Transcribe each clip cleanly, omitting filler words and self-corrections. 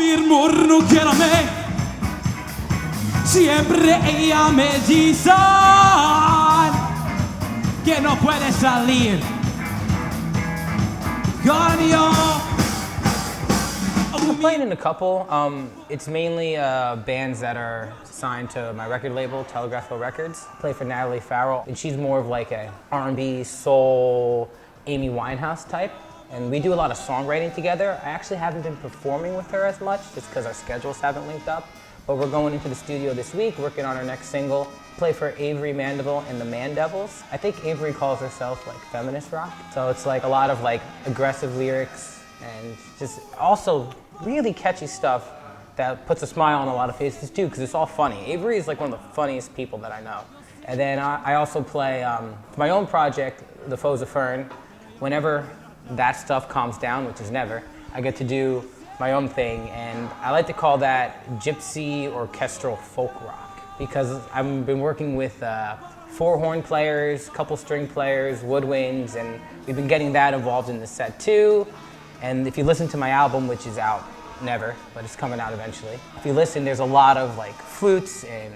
mi amor, no quiero me. Siempre ella me dice que no puede salir con yo. I'm playing in a couple. It's mainly bands that are signed to my record label, Telegraphical Records. I play for Natalie Farrell, and she's more of like a R&B, soul, Amy Winehouse type. And we do a lot of songwriting together. I actually haven't been performing with her as much, just because our schedules haven't linked up. But we're going into the studio this week, working on our next single. Play for Avery Mandeville and the Mandevils. I think Avery calls herself like feminist rock. So it's like a lot of like aggressive lyrics and just also really catchy stuff that puts a smile on a lot of faces too, because it's all funny. Avery is like one of the funniest people that I know. And then I also play my own project, the Foes of Fern. Whenever that stuff calms down, which is never, I get to do my own thing, and I like to call that gypsy orchestral folk rock, because I've been working with 4 horn players, couple string players, woodwinds, and we've been getting that involved in the set too. And if you listen to my album, which is out never, but it's coming out eventually, if you listen, there's a lot of like flutes and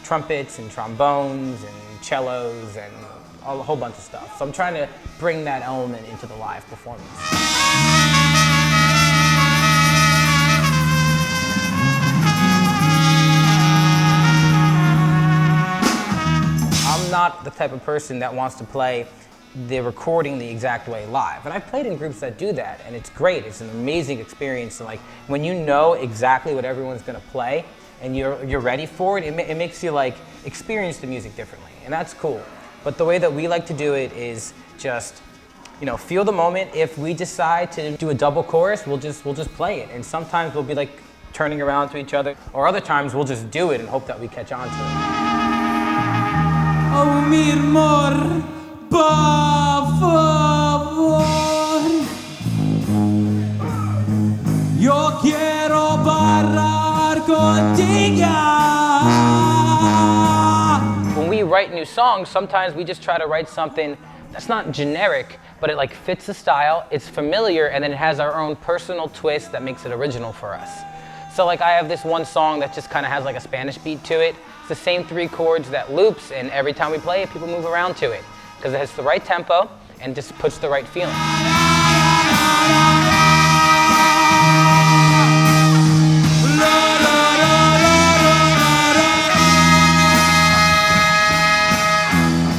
trumpets and trombones and cellos and a whole bunch of stuff. So I'm trying to bring that element into the live performance. I'm not the type of person that wants to play the recording the exact way live. And I've played in groups that do that, and it's great. It's an amazing experience. And like when you know exactly what everyone's gonna play and you're ready for it, it makes you like experience the music differently, and that's cool. But the way that we like to do it is just, you know, feel the moment. If we decide to do a double chorus, we'll just play it. And sometimes we'll be like turning around to each other, or other times we'll just do it and hope that we catch on to it. Oh, mi amor, por favor, yo quiero bailar contigo. When we write new songs, sometimes we just try to write something that's not generic, but it like fits the style, it's familiar, and then it has our own personal twist that makes it original for us. So like I have this one song that just kind of has like a Spanish beat to it. It's the same 3 chords that loops, and every time we play it, people move around to it because it has the right tempo and just puts the right feeling.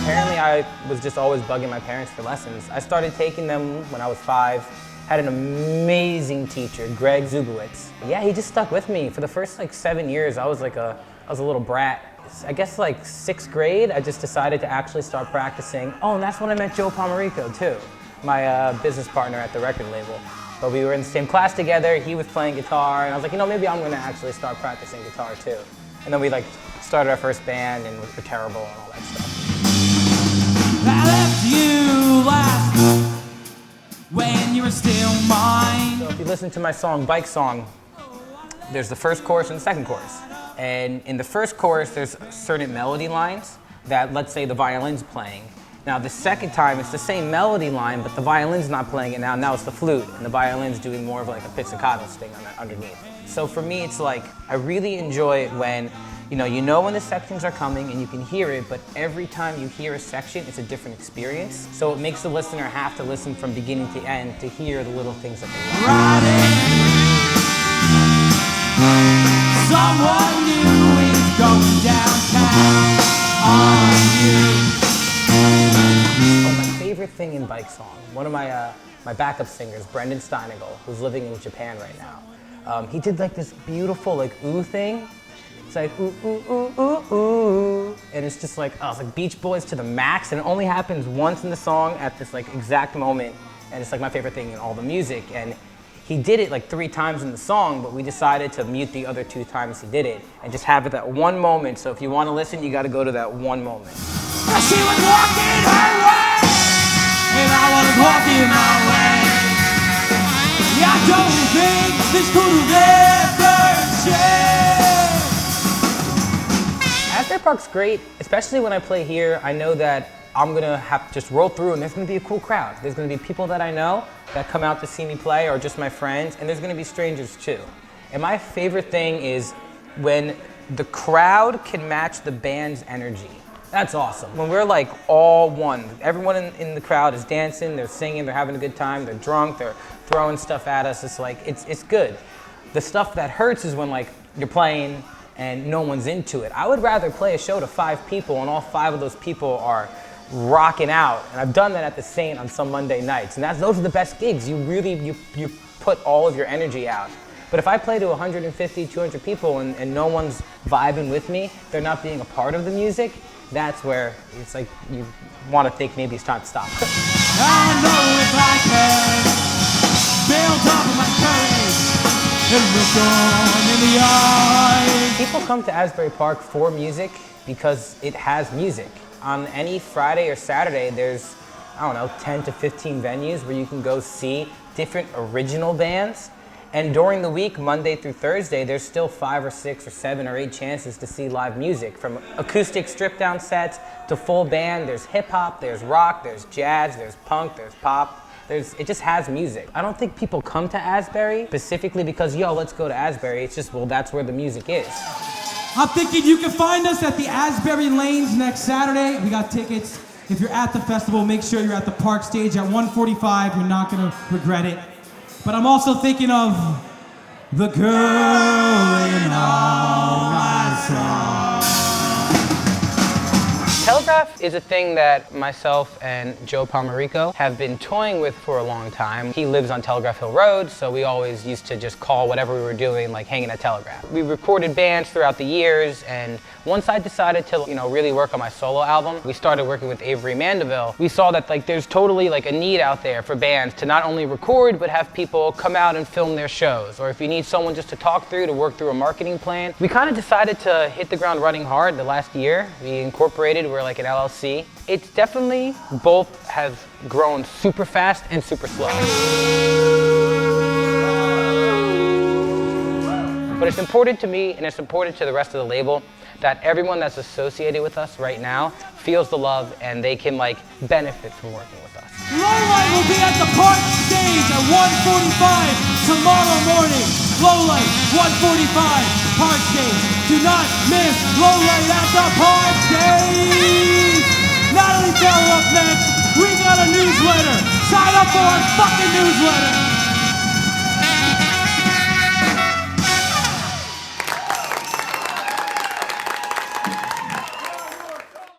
Apparently I was just always bugging my parents for lessons. I started taking them when I was 5. Had an amazing teacher, Greg Zubowitz. Yeah, he just stuck with me. For the first like 7 years, I was a little brat. I guess like 6th grade, I just decided to actually start practicing. Oh, and that's when I met Joe Pomerico too, my business partner at the record label. But we were in the same class together, he was playing guitar, and I was like, you know, maybe I'm gonna actually start practicing guitar too. And then we like started our first band, and we're terrible and all that stuff. I left you last when you were still mine. So if you listen to my song, Bike Song, there's the first chorus and the second chorus. And in the first chorus, there's certain melody lines that, let's say, the violin's playing. Now, the second time, it's the same melody line, but the violin's not playing it now. Now it's the flute, and the violin's doing more of like a pizzicato sting underneath. So for me, it's like, I really enjoy it when, you know when the sections are coming and you can hear it, but every time you hear a section, it's a different experience. So it makes the listener have to listen from beginning to end to hear the little things that they like. Someone new is going downtown on you. Oh, my favorite thing in Bike Song, one of my backup singers, Brendan Steinagle, who's living in Japan right now, he did like this beautiful like ooh thing. It's like ooh, ooh, ooh, ooh, ooh. And it's just like, oh, it's like Beach Boys to the max, and it only happens once in the song at this like exact moment, and it's like my favorite thing in all the music. And he did it like 3 times in the song, but we decided to mute the other 2 times he did it and just have it that one moment. So if you want to listen, you got to go to that one moment. She was walking her way, and I was walking my way. I don't think this could have ever changed. Asbury Park's great, especially when I play here. I know that I'm gonna have to just roll through, and there's gonna be a cool crowd. There's gonna be people that I know that come out to see me play, or just my friends, and there's gonna be strangers too. And my favorite thing is when the crowd can match the band's energy. That's awesome. When we're like all one, everyone in the crowd is dancing, they're singing, they're having a good time, they're drunk, they're throwing stuff at us. It's like, it's good. The stuff that hurts is when like you're playing and no one's into it. I would rather play a show to 5 people and all 5 of those people are rocking out. And I've done that at the Saint on some Monday nights. And those are the best gigs. You really, you put all of your energy out. But if I play to 150, 200 people and no one's vibing with me, they're not being a part of the music, that's where it's like you want to think maybe it's time to stop. I know if I can build up my courage and look on in the eye. People come to Asbury Park for music because it has music. On any Friday or Saturday, there's, I don't know, 10 to 15 venues where you can go see different original bands. And during the week, Monday through Thursday, there's still 5 or 6 or 7 or 8 chances to see live music. From acoustic strip-down sets to full band, there's hip-hop, there's rock, there's jazz, there's punk, there's pop. It just has music. I don't think people come to Asbury specifically because, yo, let's go to Asbury. It's just, well, that's where the music is. I'm thinking you can find us at the Asbury Lanes next Saturday. We got tickets. If you're at the festival, make sure you're at the Park stage at 1:45. You're not gonna regret it. But I'm also thinking of the girl in all my songs. Telegraph is a thing that myself and Joe Palmerico have been toying with for a long time. He lives on Telegraph Hill Road, so we always used to just call whatever we were doing, like hanging at Telegraph. We recorded bands throughout the years, and once I decided to, really work on my solo album, we started working with Avery Mandeville. We saw that there's totally a need out there for bands to not only record, but have people come out and film their shows. Or if you need someone just to talk through, to work through a marketing plan. We kind of decided to hit the ground running hard the last year. We incorporated, we're like an LLC. It's definitely, both has grown super fast and super slow. But it's important to me, and it's important to the rest of the label, that everyone that's associated with us right now feels the love and they can benefit from working with us. Lowlight will be at the Park stage at 1:45 tomorrow morning. Lowlight, 1:45, Park stage. Do not miss Lowlight at the Park stage. Natalie Farrell up next. We got a newsletter. Sign up for our fucking newsletter.